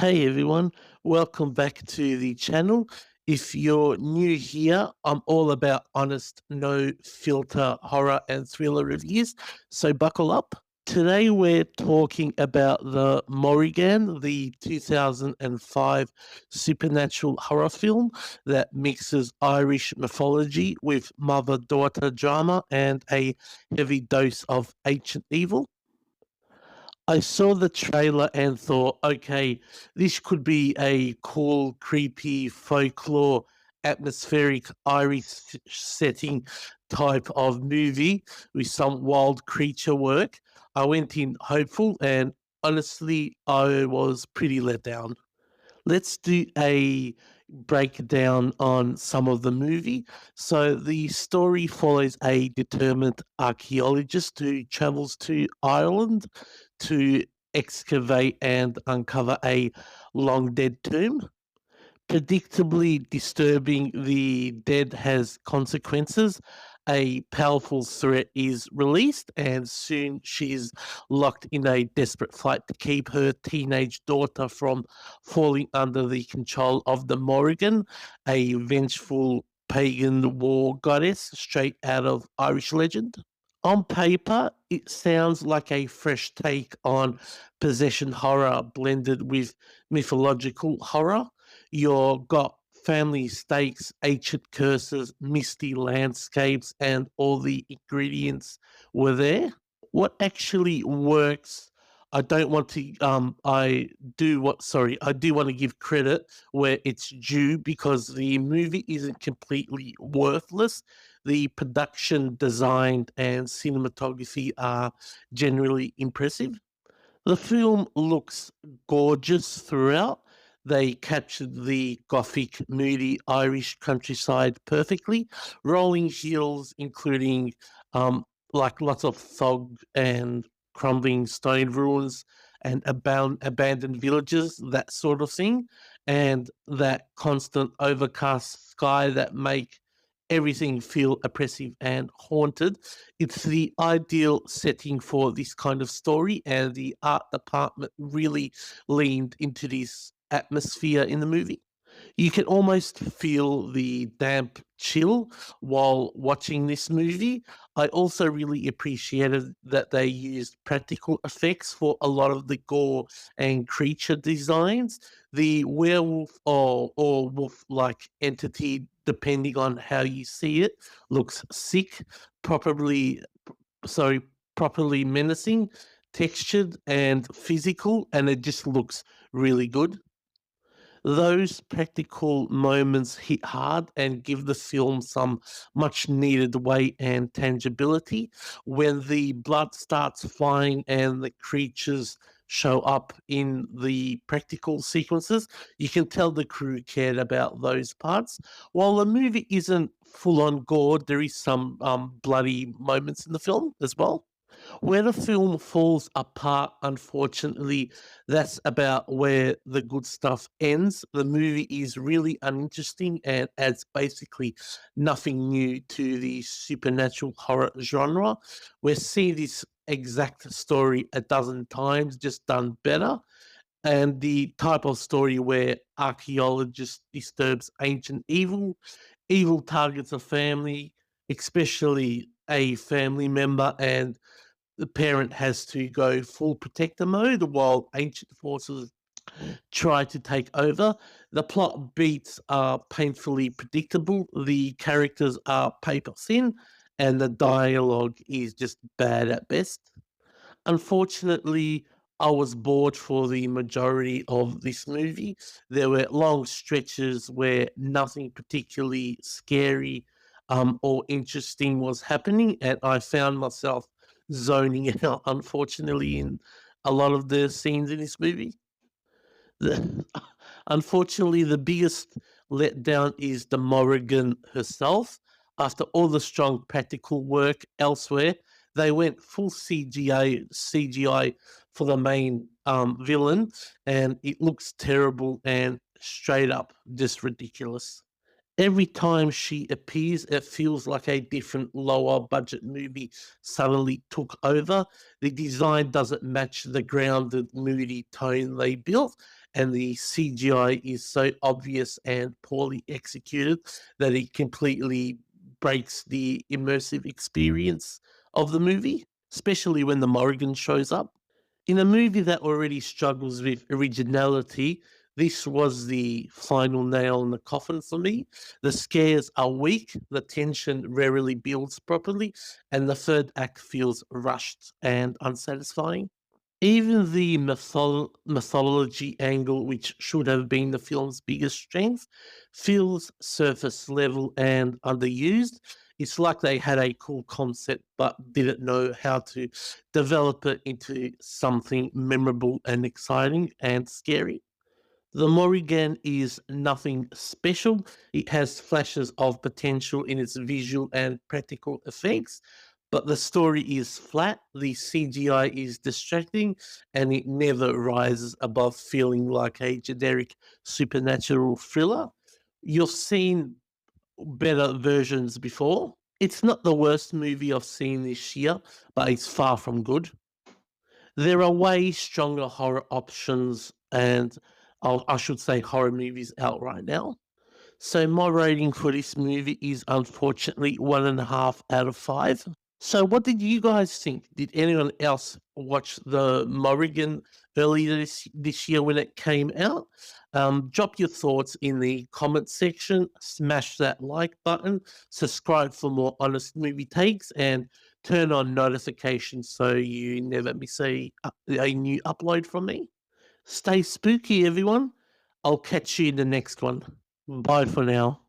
Hey everyone, welcome back to the channel. If you're new here, I'm all about honest, no filter horror and thriller reviews, so buckle up. Today we're talking about the Morrigan, the 2005 supernatural horror film that mixes Irish mythology with mother-daughter drama and a heavy dose of ancient evil. I saw the trailer and thought, okay, this could be a cool, creepy, folklore, atmospheric Irish setting type of movie with some wild creature work. I went in hopeful and honestly, I was pretty let down. Let's do a breakdown on some of the movie. So the story follows a determined archaeologist who travels to Ireland to excavate and uncover a long dead tomb. Predictably disturbing, the dead has consequences. A powerful threat is released, and soon she's locked in a desperate fight to keep her teenage daughter from falling under the control of the Morrigan, a vengeful pagan war goddess straight out of Irish legend. On paper, it sounds like a fresh take on possession horror blended with mythological horror. You've got family stakes, ancient curses, misty landscapes, and all the ingredients were there. What actually works, I don't want to I do want to give credit where it's due because the movie isn't completely worthless. The production, design, and cinematography are generally impressive. The film looks gorgeous throughout. They captured the gothic, moody Irish countryside perfectly. Rolling hills, including like lots of fog and crumbling stone ruins and abandoned villages, that sort of thing, and that constant overcast sky that make everything feel oppressive and haunted. It's the ideal setting for this kind of story, and the art department really leaned into this atmosphere in the movie. You can almost feel the damp chill while watching this movie. I also really appreciated that they used practical effects for a lot of the gore and creature designs. The werewolf or wolf like entity, depending on how you see it, looks sick, properly sorry, properly menacing, textured and physical, and it just looks really good. Those practical moments hit hard and give the film some much needed weight and tangibility. When the blood starts flying and the creatures show up in the practical sequences, you can tell the crew cared about those parts. While the movie isn't full on gore, there is some bloody moments in the film as well. Where the film falls apart, unfortunately, that's about where the good stuff ends. The movie is really uninteresting and adds basically nothing new to the supernatural horror genre. We've seen this exact story a dozen times, just done better. And the type of story where archaeologist disturbs ancient evil, evil targets a family, especially a family member, and the parent has to go full protector mode while ancient forces try to take over. The plot beats are painfully predictable, the characters are paper thin, and the dialogue is just bad at best. Unfortunately, I was bored for the majority of this movie. There were long stretches where nothing particularly scary or interesting was happening, and I found myself zoning out, unfortunately, in a lot of the scenes in this movie. The, unfortunately, the biggest letdown is the Morrigan herself. After all the strong practical work elsewhere, they went full CGI for the main villain, and it looks terrible and straight up just ridiculous. Every time she appears, it feels like a different lower budget movie suddenly took over. The design doesn't match the grounded, moody tone they built, and the CGI is so obvious and poorly executed that it completely breaks the immersive experience of the movie, especially when the Morrigan shows up. In a movie that already struggles with originality, this was the final nail in the coffin for me. The scares are weak, the tension rarely builds properly, and the third act feels rushed and unsatisfying. Even the mythology angle, which should have been the film's biggest strength, feels surface level and underused. It's like they had a cool concept but didn't know how to develop it into something memorable and exciting and scary. The Morrigan is nothing special. It has flashes of potential in its visual and practical effects, but the story is flat, the CGI is distracting, and it never rises above feeling like a generic supernatural thriller. You've seen better versions before. It's not the worst movie I've seen this year, but it's far from good. There are way stronger horror options and I should say horror movies out right now. So my rating for this movie is unfortunately 1.5 out of 5. So what did you guys think? Did anyone else watch the Morrigan earlier this year when it came out? Drop your thoughts in the comment section, smash that like button, subscribe for more honest movie takes, and turn on notifications so you never miss a new upload from me. Stay spooky, everyone. I'll catch you in the next one. Bye for now.